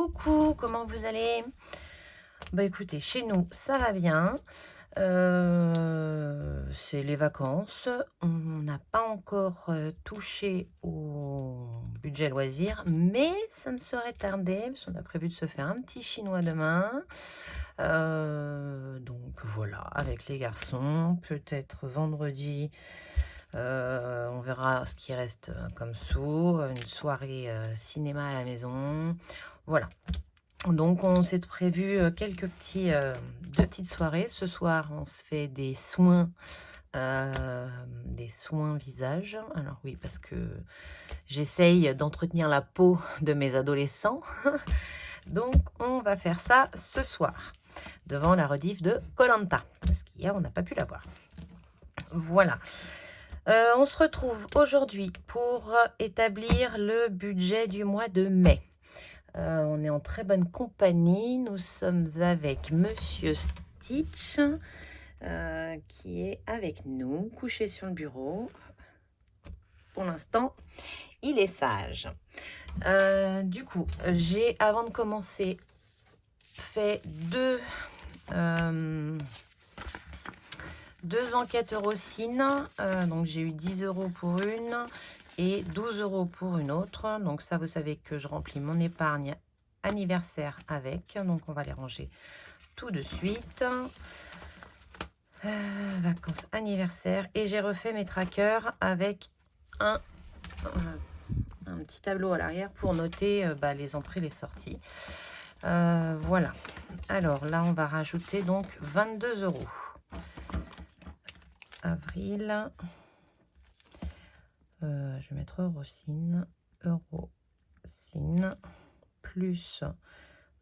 Coucou, comment vous allez? Bah écoutez, chez nous, ça va bien. C'est les vacances. On n'a pas encore touché au budget loisir, mais ça ne serait tardé, parce qu'on a prévu de se faire un petit chinois demain. Donc voilà, avec les garçons, peut-être vendredi. On verra ce qui reste comme sous, une soirée cinéma à la maison. Voilà. Donc on s'est prévu deux petites soirées. Ce soir, on se fait des soins visage. Alors oui, parce que j'essaye d'entretenir la peau de mes adolescents. Donc on va faire ça ce soir, devant la rediff de koh, parce qu'hier on n'a pas pu la voir. Voilà. On se retrouve aujourd'hui pour établir le budget du mois de mai. On est en très bonne compagnie. Nous sommes avec Monsieur Stitch, qui est avec nous, couché sur le bureau. Pour l'instant, il est sage. Du coup, j'ai, avant de commencer, fait deux enquêtes Eurocine. Donc, j'ai eu 10 € pour une et 12 € pour une autre. Donc ça, vous savez que je remplis mon épargne anniversaire avec. Donc on va les ranger tout de suite. Vacances anniversaire. Et j'ai refait mes trackers avec un petit tableau à l'arrière pour noter les entrées, les sorties. Voilà. Alors là, on va rajouter donc 22 €. Avril. Je vais mettre Eurocine plus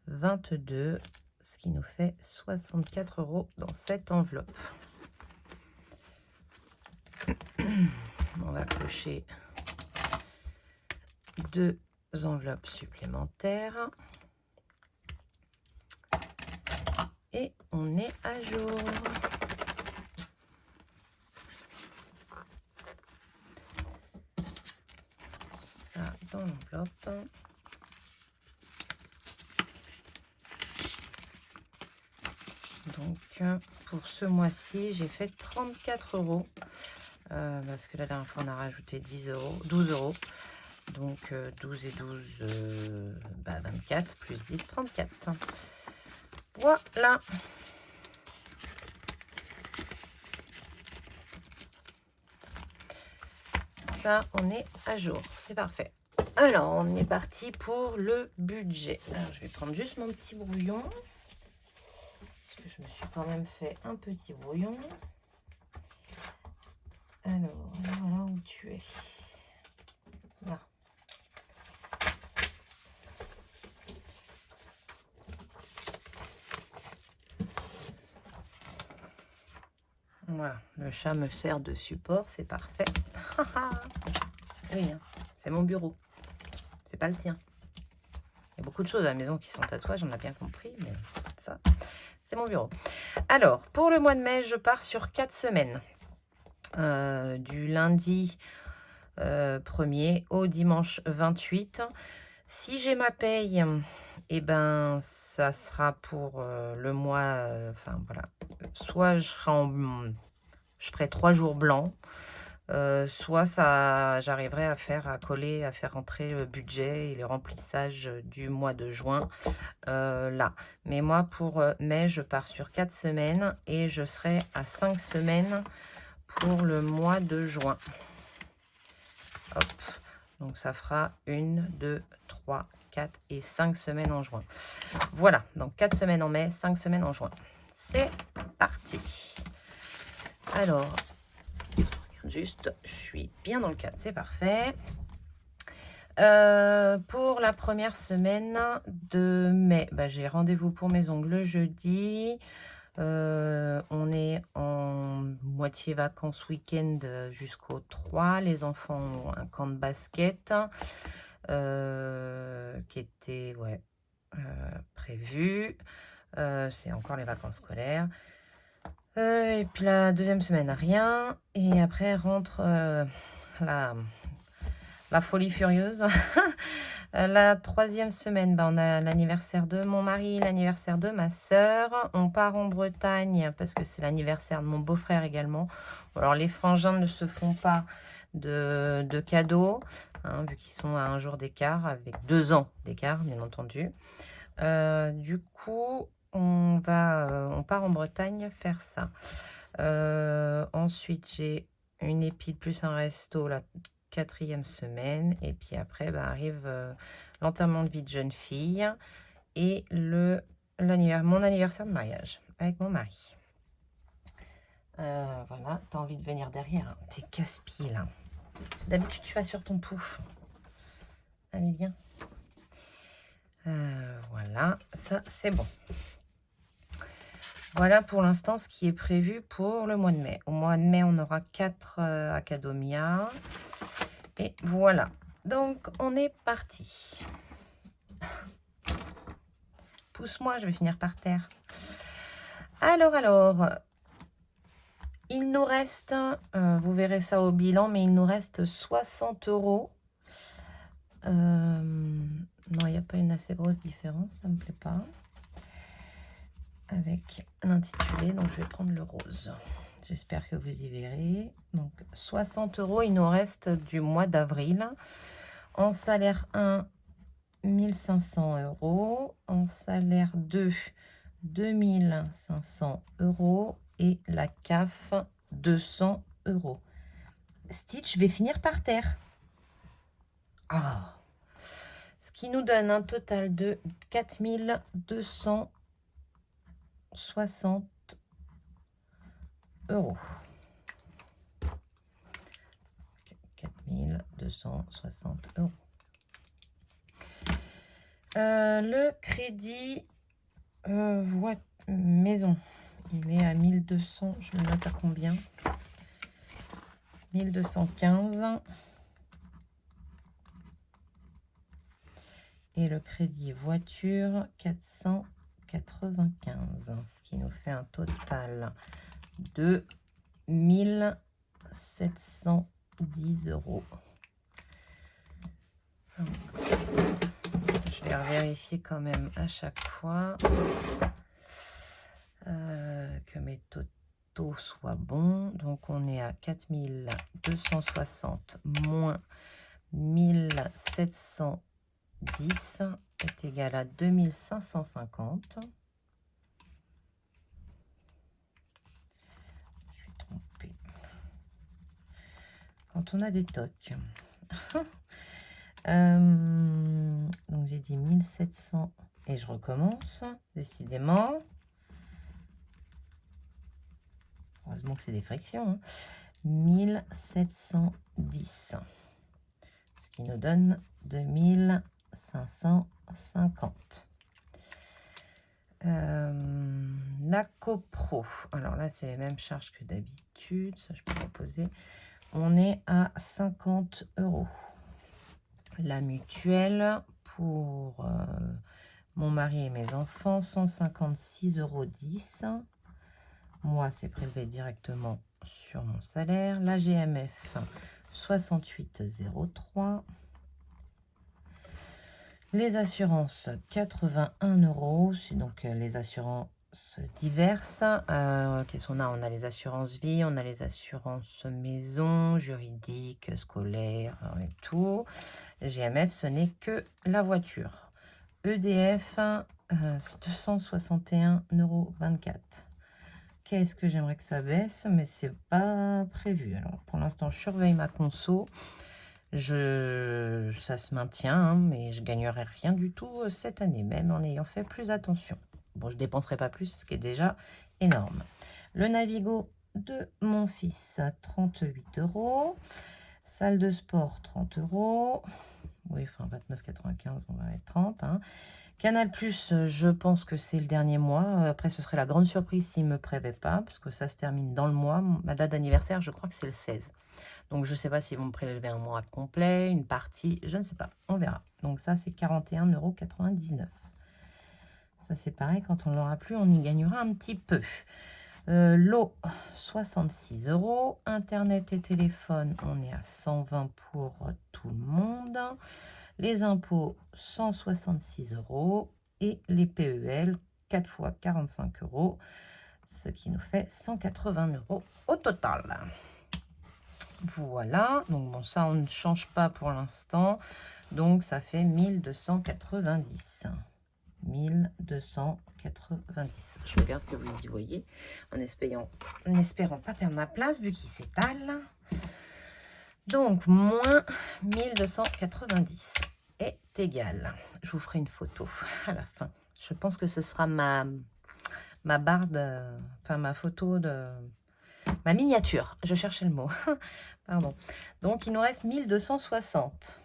22, ce qui nous fait 64 € dans cette enveloppe. On va cocher deux enveloppes supplémentaires et on est à jour. Dans l'enveloppe. Donc pour ce mois-ci, j'ai fait 34 €. Parce que la dernière fois, on a rajouté 12 €. Donc 12 et 12, 24, plus 10, 34. Voilà. Ça, on est à jour. C'est parfait. Alors, on est parti pour le budget. Alors, je vais prendre juste mon petit brouillon. Parce que je me suis quand même fait un petit brouillon. Alors, voilà où tu es. Là. Voilà, le chat me sert de support, c'est parfait. Oui, hein, c'est mon bureau. C'est pas le tien. Il y a beaucoup de choses à la maison qui sont tatouages, on a bien compris, mais ça, c'est mon bureau. Alors, pour le mois de mai, je pars sur 4 semaines. Du lundi 1er au dimanche 28. Si j'ai ma paye, eh ben, ça sera pour le mois, enfin voilà, soit je ferai 3 jours blancs, soit j'arriverai à faire rentrer le budget et le remplissage du mois de juin là. Mais moi, pour mai, je pars sur 4 semaines et je serai à 5 semaines pour le mois de juin. Hop, donc ça fera 1, 2, 3, 4 et 5 semaines en juin. Voilà, donc 4 semaines en mai, 5 semaines en juin. C'est parti. Alors, je regarde juste, je suis bien dans le cadre, c'est parfait. Pour la première semaine de mai, j'ai rendez-vous pour mes ongles jeudi. On est en moitié vacances week-end jusqu'au 3. Les enfants ont un camp de basket qui était prévu. C'est encore les vacances scolaires. Et puis la deuxième semaine, rien. Et après rentre la folie furieuse La 3e semaine, on a l'anniversaire de mon mari, l'anniversaire de ma sœur. On part en Bretagne parce que c'est l'anniversaire de mon beau-frère également. Alors, les frangins ne se font pas de cadeaux, hein, vu qu'ils sont à un jour d'écart, avec 2 ans d'écart, bien entendu. Du coup, on part en Bretagne faire ça. Ensuite, j'ai une épile plus un resto la 4e semaine. Et puis après, arrive l'enterrement de vie de jeune fille et mon anniversaire de mariage avec mon mari. Voilà, t'as envie de venir derrière, hein. T'es casse-pied là. D'habitude, tu vas sur ton pouf. Allez, viens. Voilà, ça c'est bon. Voilà pour l'instant ce qui est prévu pour le mois de mai. Au mois de mai, on aura 4 Academia. Et voilà. Donc, on est parti. Pousse-moi, je vais finir par terre. Alors, il nous reste, vous verrez ça au bilan, mais il nous reste 60 €. Non, il n'y a pas une assez grosse différence, ça ne me plaît pas. Avec l'intitulé, donc je vais prendre le rose. J'espère que vous y verrez. Donc 60 €, il nous reste du mois d'avril. En salaire 1, 1500 €. En salaire 2, 2500 €. Et la CAF, 200 €. Stitch, je vais finir par terre. Ah, ce qui nous donne un total de 4260 €. 4260 €. Le crédit maison, il est à 1200. Je le note à combien? 1215. Et le crédit voiture, 495. Ce qui nous fait un total de 1710 €. Je vais vérifier quand même à chaque fois que mes totaux soient bons. Donc on est à 4260 moins 1710 est égal à 2550. Je suis trompée. Quand on a des tocs. Donc j'ai dit 1700 et je recommence, décidément. Heureusement que c'est des frictions. Hein. 1710. Ce qui nous donne 2550. La copro. Alors là, c'est les mêmes charges que d'habitude. Ça, je peux reposer. On est à 50 €. La mutuelle pour mon mari et mes enfants, 156,10 €. Moi, c'est prélevé directement sur mon salaire. La GMF, 68,03 €. Les assurances, 81 €. C'est donc les assurances diverses. Qu'est-ce qu'on a? On a les assurances vie, on a les assurances maison, juridiques, scolaires et tout. GMF, ce n'est que la voiture. EDF, 261,24 €. Qu'est-ce que j'aimerais que ça baisse, mais c'est pas prévu. Alors pour l'instant, je surveille ma conso. Ça se maintient, hein, mais je gagnerai rien du tout cette année, même en ayant fait plus attention. Bon, je dépenserai pas plus, ce qui est déjà énorme. Le Navigo de mon fils, 38 €. Salle de sport, 30 €. Oui, enfin 29,95, on va mettre 30. Hein. Canal+, je pense que c'est le dernier mois. Après, ce serait la grande surprise s'il ne me prévait pas, parce que ça se termine dans le mois. Ma date d'anniversaire, je crois que c'est le 16. Donc, je ne sais pas s'ils vont me prélever un mois complet, une partie, je ne sais pas. On verra. Donc, ça, c'est 41,99 €. Ça, c'est pareil, quand on l'aura plus, on y gagnera un petit peu. L'eau, 66 €. Internet et téléphone, on est à 120 pour tout le monde. Les impôts, 166 € et les PEL, 4 fois 45 €, ce qui nous fait 180 € au total. Voilà, donc bon, ça on ne change pas pour l'instant, donc ça fait 1290. 1290. Je regarde que vous y voyez, en espérant pas perdre ma place vu qu'il s'étale. Donc, moins 1290 est égal. Je vous ferai une photo à la fin. Je pense que ce sera ma barre de... Enfin, ma photo de... Ma miniature. Je cherchais le mot. Pardon. Donc, il nous reste 1260.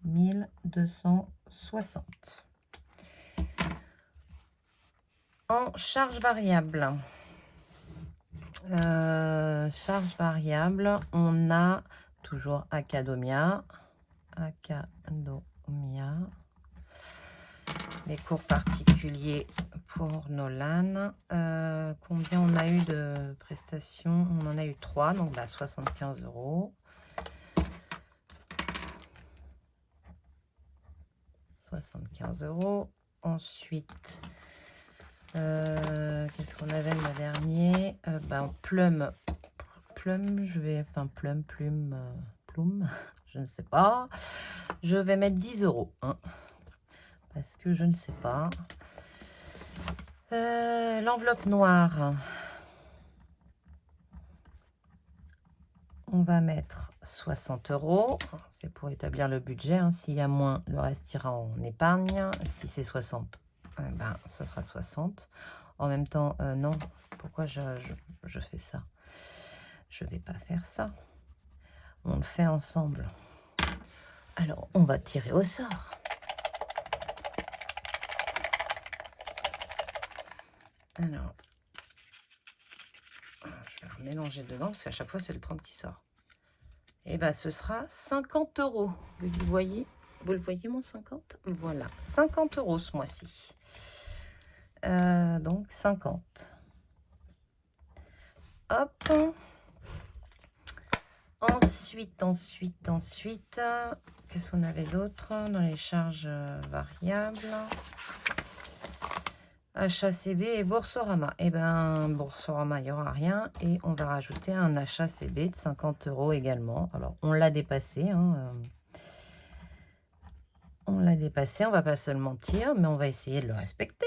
1260. En charge variable. Charge variable, on a toujours Acadomia. Les cours particuliers pour Nolan. Combien on a eu de prestations? On en a eu 3, donc 75 €. 75 €. Ensuite, qu'est-ce qu'on avait le mois dernier? Plume, plume, je ne sais pas. Je vais mettre 10 €, hein, parce que je ne sais pas. L'enveloppe noire, on va mettre 60 €. C'est pour établir le budget, hein. S'il y a moins, le reste ira en épargne. Si c'est 60, ce sera 60. En même temps, non, pourquoi je fais ça? Je vais pas faire ça. On le fait ensemble. Alors, on va tirer au sort. Alors, je vais remélanger dedans parce qu'à chaque fois, c'est le 30 qui sort. Et bien, ce sera 50 €. Vous y voyez? Vous le voyez, mon 50? Voilà, 50 € ce mois-ci. Donc, 50. Hop. Ensuite, qu'est-ce qu'on avait d'autre dans les charges variables? Achat CB et Boursorama. Et bien, Boursorama, il n'y aura rien. Et on va rajouter un achat CB de 50 € également. Alors, on l'a dépassé. Hein, on l'a dépassé, on va pas se le mentir, mais on va essayer de le respecter.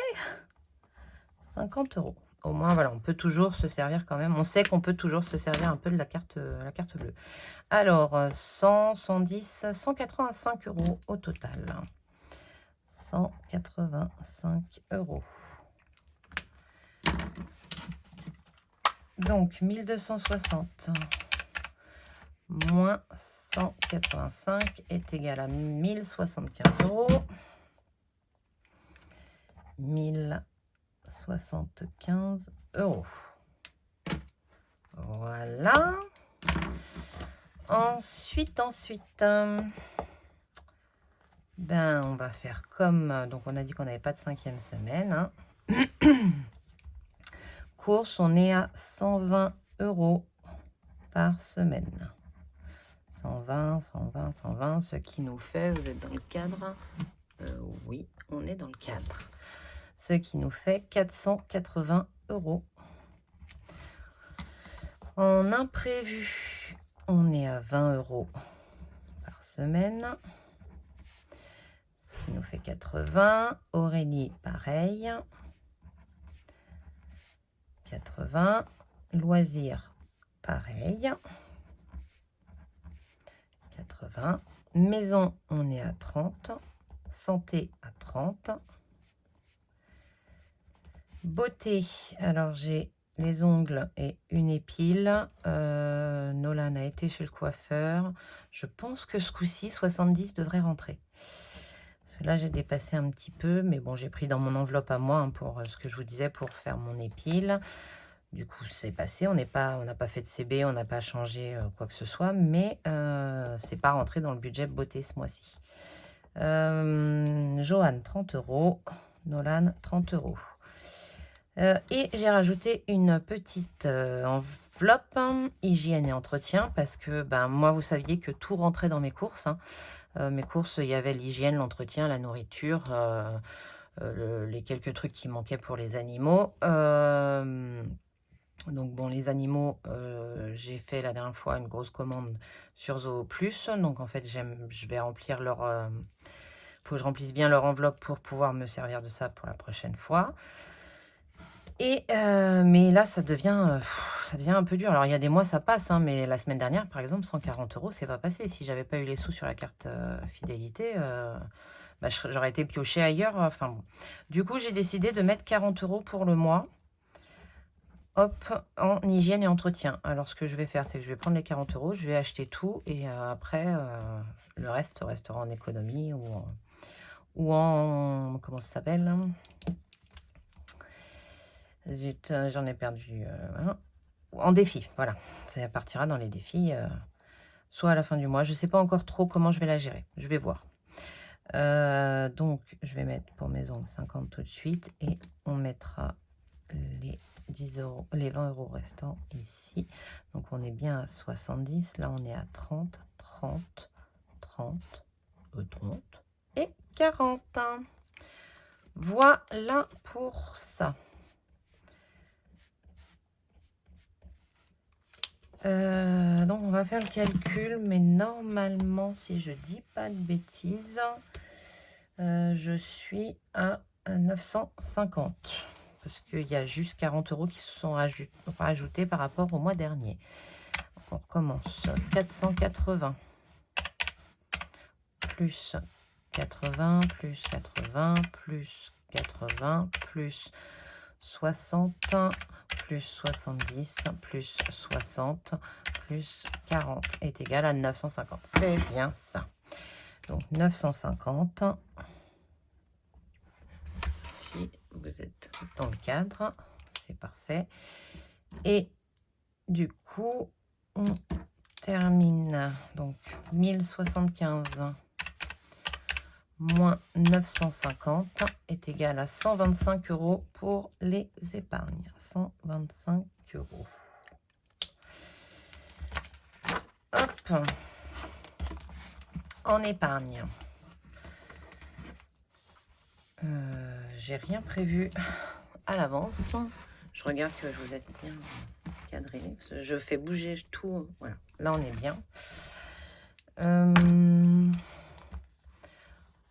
50 €. Au moins, voilà, on peut toujours se servir quand même. On sait qu'on peut toujours se servir un peu de la carte bleue. Alors, 100, 110, 185 € au total. 185 €. Donc, 1260 moins 185 est égal à 1075 €. 1075 €. Voilà. Ensuite, on va faire comme... Donc, on a dit qu'on n'avait pas de 5e semaine. Hein. Course, on est à 120 € par semaine. 120, 120, 120, ce qui nous fait... Vous êtes dans le cadre? Oui, on est dans le cadre. Ce qui nous fait 480 €. En imprévu, on est à 20 € par semaine. Ce qui nous fait 80. Aurélie, pareil. 80. Loisirs, pareil. 80. Maison, on est à 30. Santé, à 30. Beauté, alors j'ai les ongles et une épile. Nolan a été chez le coiffeur. Je pense que ce coup-ci, 70 devrait rentrer. Parce que là, j'ai dépassé un petit peu, mais bon, j'ai pris dans mon enveloppe à moi, hein, pour ce que je vous disais, pour faire mon épile. Du coup, c'est passé. On n'a pas fait de CB, on n'a pas changé quoi que ce soit, mais c'est pas rentré dans le budget beauté ce mois-ci. Johan, 30 €. Nolan, 30 €. Et j'ai rajouté une petite enveloppe hygiène et entretien parce que moi, vous saviez que tout rentrait dans mes courses. Hein. Mes courses, il y avait l'hygiène, l'entretien, la nourriture, les quelques trucs qui manquaient pour les animaux. Donc bon, les animaux, j'ai fait la dernière fois une grosse commande sur Zoo Plus. Donc en fait, je vais remplir leur... faut que je remplisse bien leur enveloppe pour pouvoir me servir de ça pour la prochaine fois. Et mais là, ça devient un peu dur. Alors, il y a des mois, ça passe, hein, mais la semaine dernière, par exemple, 140 €, c'est pas passé. Si j'avais pas eu les sous sur la carte fidélité, bah, j'aurais été piochée ailleurs. Enfin bon. Du coup, j'ai décidé de mettre 40 € pour le mois. Hop, en hygiène et entretien. Alors, ce que je vais faire, c'est que je vais prendre les 40 €, je vais acheter tout et après, le reste restera en économie ou en comment ça s'appelle? Zut, j'en ai perdu un. En défi, voilà. Ça partira dans les défis, soit à la fin du mois. Je ne sais pas encore trop comment je vais la gérer. Je vais voir. Donc, je vais mettre pour mes ongles 50 tout de suite et on mettra les 10 €, les 20 € restants ici. Donc, on est bien à 70. Là, on est à 30, 30, 30, 30 et 40. Voilà pour ça. Donc on va faire le calcul, mais normalement, si je dis pas de bêtises, je suis à 950 parce qu'il y a juste 40 € qui se sont rajoutés par rapport au mois dernier. On recommence. 480 plus 80 plus 80 plus 80 plus 60 plus 70 plus 60 plus 40 est égal à 950. C'est bien ça. Donc 950. Si vous êtes dans le cadre, c'est parfait. Et du coup, on termine. Donc 1075 moins 950 est égal à 125 € pour les épargnes. 125 €. Hop. En épargne. J'ai rien prévu à l'avance. Je regarde que vous êtes bien cadré. Je fais bouger tout. Voilà. Là, on est bien.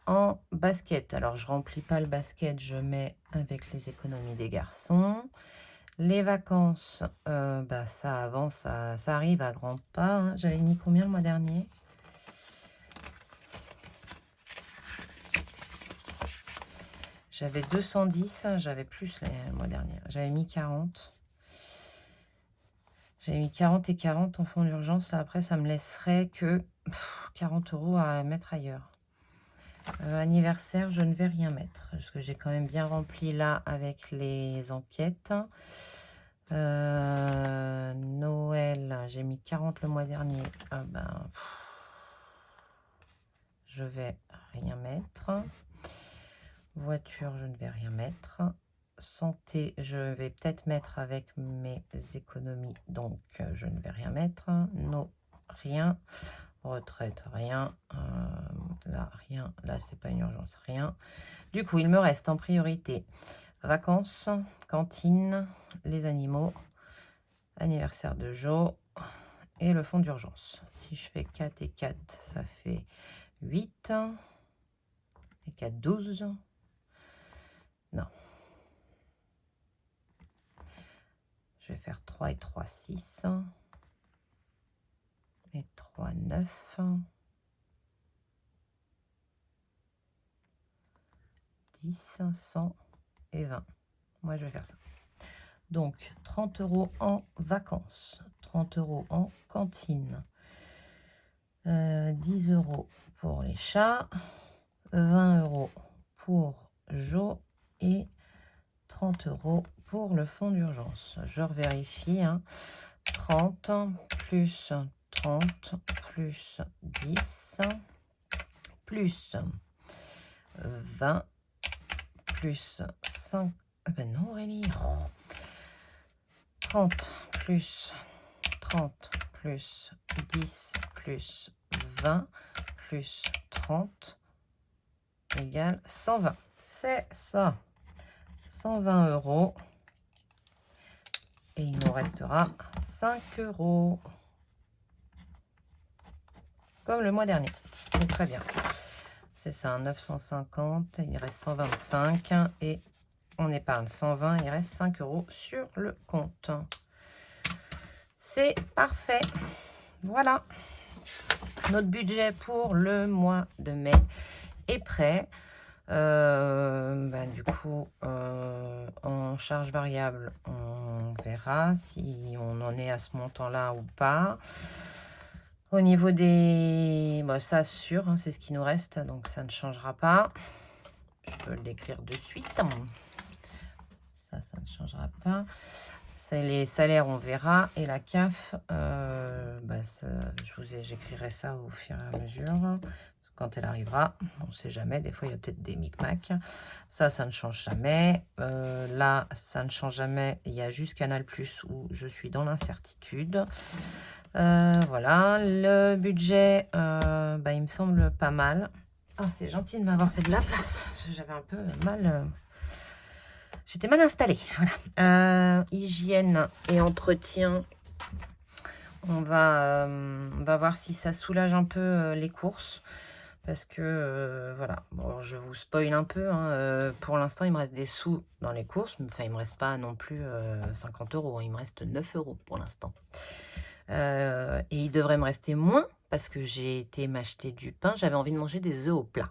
En basket, alors je remplis pas le basket, je mets avec les économies des garçons. Les vacances, bah ça avance, ça arrive à grands pas, hein. J'avais mis combien le mois dernier? J'avais 210, j'avais plus le mois dernier. J'avais mis 40. J'avais mis 40 et 40 en fonds d'urgence. Après, ça me laisserait que 40 € à mettre ailleurs. Anniversaire, je ne vais rien mettre parce que j'ai quand même bien rempli là avec les enquêtes. Noël, j'ai mis 40 le mois dernier. Ah ben, je vais rien mettre. Voiture, je ne vais rien mettre. Santé, je vais peut-être mettre avec mes économies, donc je ne vais rien mettre. Non, rien. Retraite, rien. Là, rien. Là, c'est pas une urgence, rien. Du coup, il me reste en priorité vacances, cantine, les animaux, anniversaire de Jo et le fonds d'urgence. Si je fais 4 et 4, ça fait 8. Et 4, 12. Non. Je vais faire 3 et 3, 6. Et 3, 9. 10, 100 et 20. Moi, je vais faire ça. Donc, 30 € en vacances, 30 € en cantine, 10 € pour les chats, 20 € pour Jo et 30 € pour le fonds d'urgence. Je revérifie. 30 plus 30 plus 10 plus 20 plus 5. Ah ben non, Aurélie. 30 plus 30 plus 10 plus 20 plus 30 égale 120. C'est ça. 120 €. Et il nous restera 5 €. Comme le mois dernier. C'est très bien. C'est ça, 950. Il reste 125. Et on épargne 120. Il reste 5 € sur le compte. C'est parfait. Voilà. Notre budget pour le mois de mai est prêt. Du coup, en charge variable, on verra si on en est à ce montant-là ou pas. Au niveau des... ça sûr, hein, c'est ce qui nous reste, donc ça ne changera pas. Je peux le décrire de suite. Ça ne changera pas. Les salaires, on verra. Et la CAF, j'écrirai ça au fur et à mesure. Quand elle arrivera, on ne sait jamais. Des fois, il y a peut-être des micmacs. Ça ne change jamais. Là, ça ne change jamais. Il y a juste Canal+, où je suis dans l'incertitude. Voilà. Le budget, il me semble pas mal. Ah, c'est gentil de m'avoir fait de la place. J'avais un peu mal... J'étais mal installée. Voilà. Hygiène et entretien. On va voir si ça soulage un peu les courses. Parce que, voilà. Bon, je vous spoil un peu. Hein. Pour l'instant, il me reste des sous dans les courses. Enfin, il ne me reste pas non plus 50 €. Il me reste 9 € pour l'instant. Et il devrait me rester moins. Parce que j'ai été m'acheter du pain. J'avais envie de manger des œufs au plat.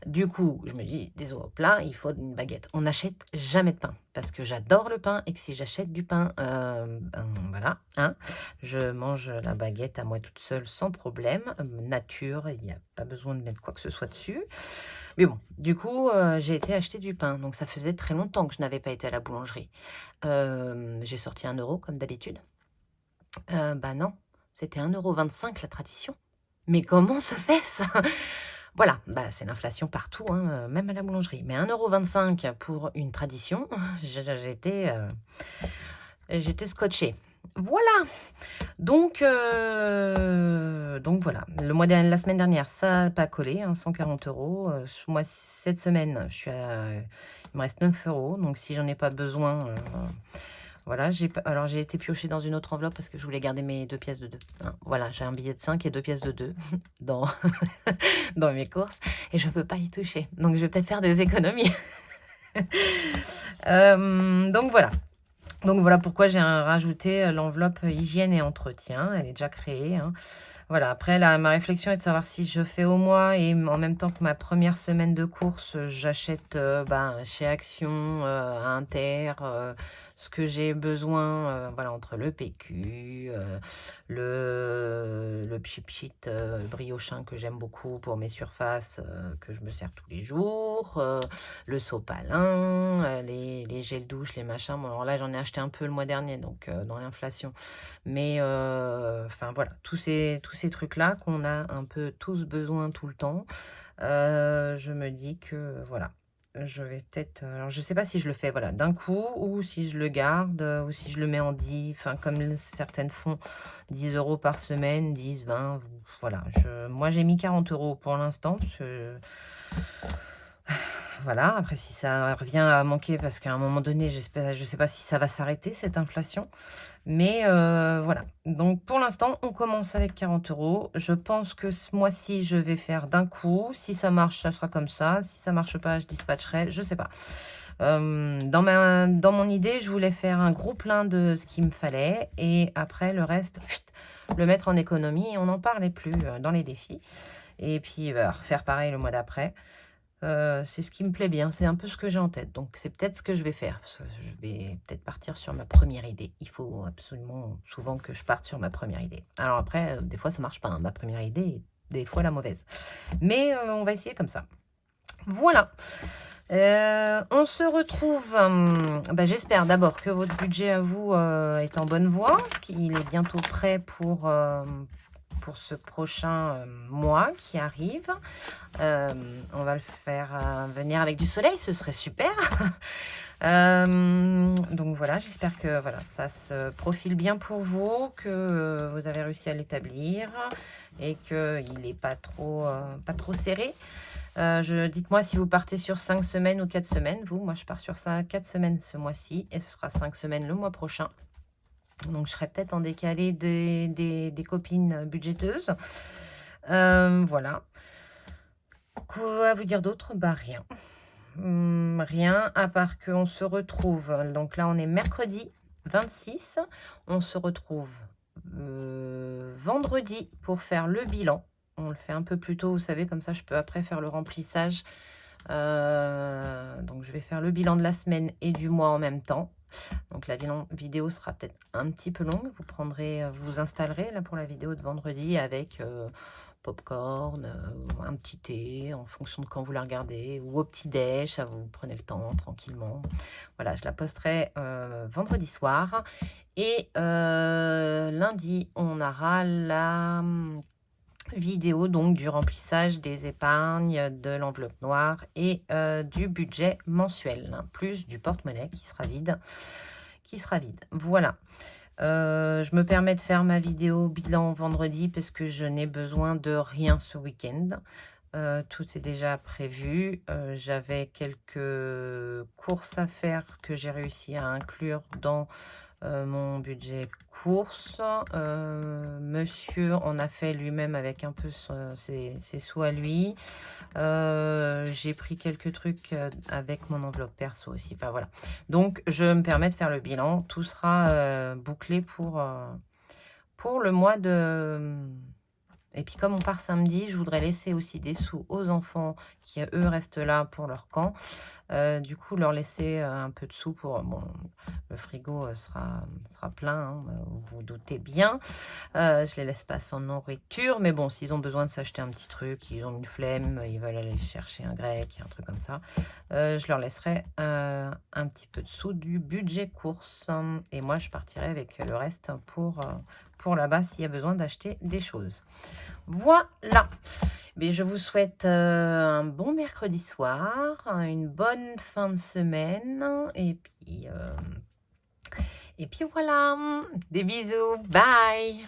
Du coup, je me dis, des œufs au plat, il faut une baguette. On n'achète jamais de pain, parce que j'adore le pain, et que si j'achète du pain, voilà, hein, je mange la baguette à moi toute seule, sans problème. Nature, il n'y a pas besoin de mettre quoi que ce soit dessus. Mais bon, du coup, j'ai été acheter du pain, donc ça faisait très longtemps que je n'avais pas été à la boulangerie. J'ai sorti 1 € comme d'habitude. Non, c'était 1,25 € la tradition. Mais comment se fait ça? Voilà, c'est l'inflation partout, hein, même à la boulangerie. Mais 1,25 € pour une tradition, j'étais scotchée. Voilà. Donc voilà. La semaine dernière, ça n'a pas collé, hein, 140 €. Moi, cette semaine, il me reste 9 €. Donc si j'en ai pas besoin... Voilà, alors j'ai été piocher dans une autre enveloppe parce que je voulais garder mes 2 pièces de 2. Hein, voilà, j'ai un billet de 5 et 2 pièces de 2 dans, dans mes courses et je ne peux pas y toucher. Donc je vais peut-être faire des économies. Donc voilà. Donc voilà pourquoi j'ai rajouté l'enveloppe hygiène et entretien. Elle est déjà créée. Hein. Voilà, après ma réflexion est de savoir si je fais au mois et en même temps que ma première semaine de course, j'achète chez Action, à Inter, ce que j'ai besoin, voilà, entre le PQ, le pchit briochin que j'aime beaucoup pour mes surfaces, que je me sers tous les jours, le sopalin, les gels douche, les machins. Bon, alors là, j'en ai acheté un peu le mois dernier, donc dans l'inflation. Mais voilà, tous ces trucs-là qu'on a un peu tous besoin tout le temps, je me dis que voilà, je vais peut-être... Alors, je sais pas si je le fais voilà, d'un coup ou si je le garde ou si je le mets en 10, enfin comme certaines font 10 € par semaine, 10, 20, voilà. Moi, j'ai mis 40 € pour l'instant, parce que... Voilà, après si ça revient à manquer, parce qu'à un moment donné, je sais pas si ça va s'arrêter, cette inflation. Mais voilà, donc pour l'instant, on commence avec 40 €. Je pense que ce mois-ci, je vais faire d'un coup. Si ça marche, ça sera comme ça. Si ça marche pas, je dispatcherai, je sais pas. Dans mon idée, je voulais faire un gros plein de ce qu'il me fallait. Et après, le reste, le mettre en économie. Et on n'en parlait plus dans les défis. Et puis, refaire pareil le mois d'après. C'est ce qui me plaît bien, c'est un peu ce que j'ai en tête. Donc, c'est peut-être ce que je vais faire. Parce que je vais peut-être partir sur ma première idée. Il faut absolument souvent que je parte sur ma première idée. Alors après, des fois, ça marche pas. Hein. Ma première idée est des fois la mauvaise. Mais on va essayer comme ça. Voilà. On se retrouve... j'espère d'abord que votre budget à vous est en bonne voie, qu'il est bientôt prêt pour pour ce prochain mois qui arrive. On va le faire venir avec du soleil, ce serait super. Donc voilà, j'espère que voilà, ça se profile bien pour vous, que vous avez réussi à l'établir et qu'il n'est pas trop serré. Dites-moi si vous partez sur 5 semaines ou 4 semaines. Moi je pars sur 4 semaines ce mois-ci et ce sera 5 semaines le mois prochain. Donc je serai peut-être en décalé des copines budgéteuses. Voilà. Quoi vous dire d'autre? Bah rien. Rien, à part qu'on se retrouve. Donc là on est mercredi 26. On se retrouve vendredi pour faire le bilan. On le fait un peu plus tôt, vous savez, comme ça je peux après faire le remplissage. Donc je vais faire le bilan de la semaine et du mois en même temps. Donc la vidéo sera peut-être un petit peu longue. Vous vous installerez là pour la vidéo de vendredi avec popcorn, un petit thé en fonction de quand vous la regardez, ou au petit-déj, ça vous prenez le temps tranquillement. Voilà, je la posterai vendredi soir. Et lundi, on aura la vidéo donc du remplissage des épargnes, de l'enveloppe noire et du budget mensuel, plus du porte-monnaie qui sera vide. Voilà. Je me permets de faire ma vidéo bilan vendredi parce que je n'ai besoin de rien ce week-end. Tout est déjà prévu. J'avais quelques courses à faire que j'ai réussi à inclure dans mon budget courses. Monsieur en a fait lui-même avec un peu ses sous à lui. J'ai pris quelques trucs avec mon enveloppe perso aussi. Enfin voilà. Donc je me permets de faire le bilan. Tout sera bouclé pour le mois de... Et puis comme on part samedi, je voudrais laisser aussi des sous aux enfants qui, eux, restent là pour leur camp. Du coup, leur laisser un peu de sous pour... Bon, le frigo sera plein, hein, vous vous doutez bien. Je les laisse pas sans nourriture. Mais bon, s'ils ont besoin de s'acheter un petit truc, ils ont une flemme, ils veulent aller chercher un grec, un truc comme ça, je leur laisserai un petit peu de sous du budget course. Et moi, je partirai avec le reste pour là-bas s'il y a besoin d'acheter des choses. Voilà. Mais je vous souhaite un bon mercredi soir, une bonne fin de semaine. Et puis voilà. Des bisous. Bye.